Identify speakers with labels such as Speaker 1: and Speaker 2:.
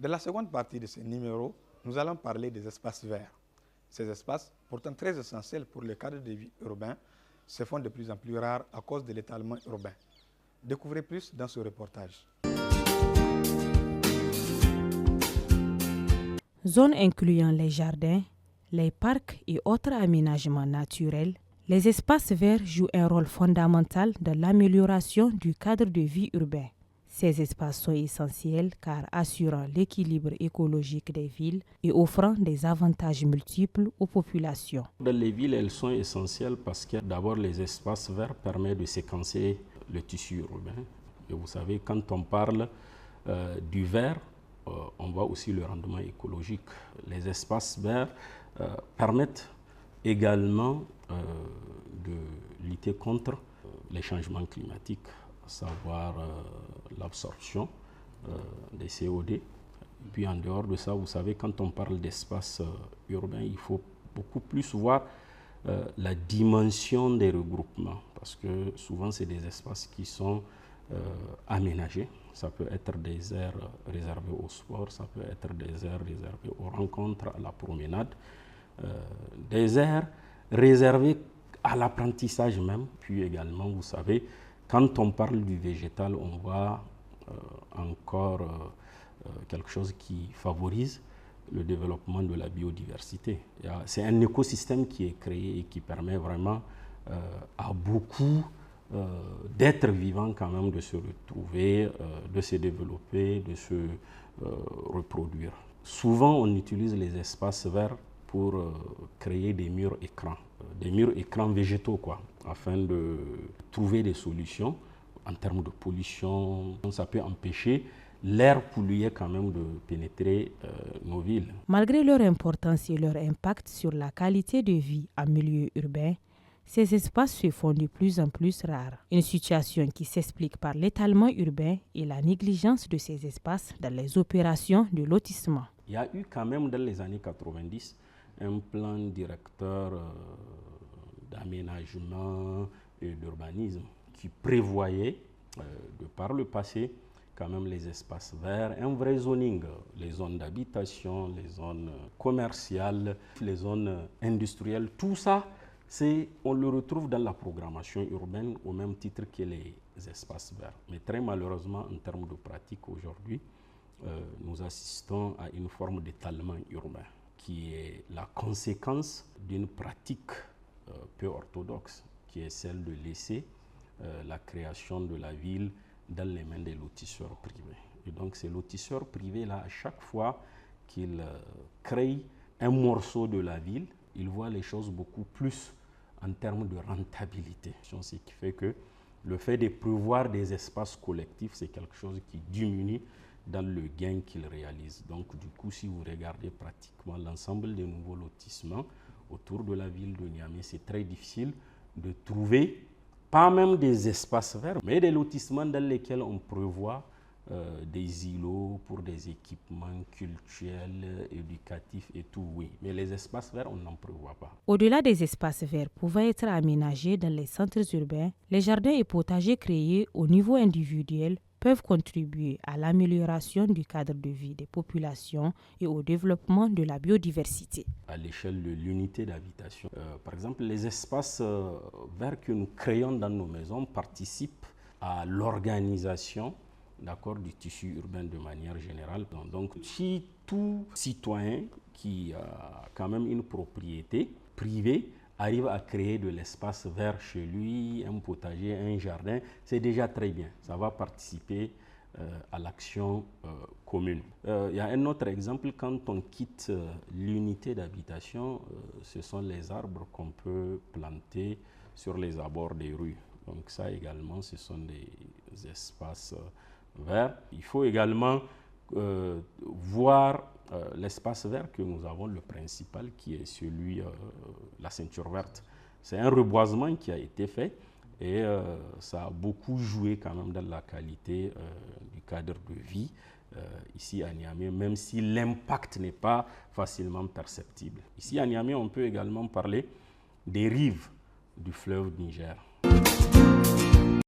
Speaker 1: Dans la seconde partie de ce numéro, nous allons parler des espaces verts. Ces espaces, pourtant très essentiels pour le cadre de vie urbain, se font de plus en plus rares à cause de l'étalement urbain. Découvrez plus dans ce reportage.
Speaker 2: Zones incluant les jardins, les parcs et autres aménagements naturels, les espaces verts jouent un rôle fondamental dans l'amélioration du cadre de vie urbain. Ces espaces sont essentiels car assurant l'équilibre écologique des villes et offrant des avantages multiples aux populations.
Speaker 3: Dans les villes, elles sont essentielles parce que d'abord les espaces verts permettent de séquencer le tissu urbain. Et vous savez, quand on parle du vert, on voit aussi le rendement écologique. Les espaces verts permettent également de lutter contre les changements climatiques, à savoir l'absorption des CO2. Et puis en dehors de ça, vous savez, quand on parle d'espace urbain, il faut beaucoup plus voir la dimension des regroupements, parce que souvent c'est des espaces qui sont aménagés. Ça peut être des aires réservées au sport, ça peut être des aires réservées aux rencontres, à la promenade, des aires réservées à l'apprentissage même. Puis également, vous savez, quand on parle du végétal, on voit encore quelque chose qui favorise le développement de la biodiversité. C'est un écosystème qui est créé et qui permet vraiment à beaucoup d'êtres vivants quand même de se retrouver, de se développer, de se reproduire. Souvent, on utilise les espaces verts pour créer des murs écrans végétaux, quoi, afin de trouver des solutions en termes de pollution. Ça peut empêcher l'air pollué quand même de pénétrer nos villes.
Speaker 2: Malgré leur importance et leur impact sur la qualité de vie en milieu urbain, ces espaces se font de plus en plus rares. Une situation qui s'explique par l'étalement urbain et la négligence de ces espaces dans les opérations de lotissement.
Speaker 3: Il y a eu quand même dans les années 90 un plan directeur d'aménagement et d'urbanisme qui prévoyait, de par le passé, quand même les espaces verts, un vrai zoning, les zones d'habitation, les zones commerciales, les zones industrielles, tout ça, on le retrouve dans la programmation urbaine au même titre que les espaces verts. Mais très malheureusement, en termes de pratique aujourd'hui, nous assistons à une forme d'étalement urbain qui est la conséquence d'une pratique peu orthodoxe, qui est celle de laisser la création de la ville dans les mains des lotisseurs privés. Et donc ces lotisseurs privés-là, à chaque fois qu'ils créent un morceau de la ville, ils voient les choses beaucoup plus en termes de rentabilité. Ce qui fait que le fait de prévoir des espaces collectifs, c'est quelque chose qui diminue dans le gain qu'ils réalisent. Donc du coup, si vous regardez pratiquement l'ensemble des nouveaux lotissements autour de la ville de Niamey, c'est très difficile de trouver, pas même des espaces verts, mais des lotissements dans lesquels on prévoit des îlots pour des équipements culturels, éducatifs et tout, oui. Mais les espaces verts, on n'en prévoit pas.
Speaker 2: Au-delà des espaces verts pouvant être aménagés dans les centres urbains, les jardins et potagers créés au niveau individuel peuvent contribuer à l'amélioration du cadre de vie des populations et au développement de la biodiversité.
Speaker 3: À l'échelle de l'unité d'habitation, par exemple, les espaces verts que nous créons dans nos maisons participent à l'organisation du tissu urbain de manière générale. Donc, si tout citoyen qui a quand même une propriété privée arrive à créer de l'espace vert chez lui, un potager, un jardin, c'est déjà très bien. Ça va participer à l'action commune. Il y a un autre exemple, quand on quitte l'unité d'habitation, ce sont les arbres qu'on peut planter sur les abords des rues. Donc ça également, ce sont des espaces verts. Il faut également voir l'espace vert que nous avons, le principal, qui est celui, la ceinture verte. C'est un reboisement qui a été fait et ça a beaucoup joué quand même dans la qualité du cadre de vie ici à Niamey, même si l'impact n'est pas facilement perceptible. Ici à Niamey, on peut également parler des rives du fleuve Niger.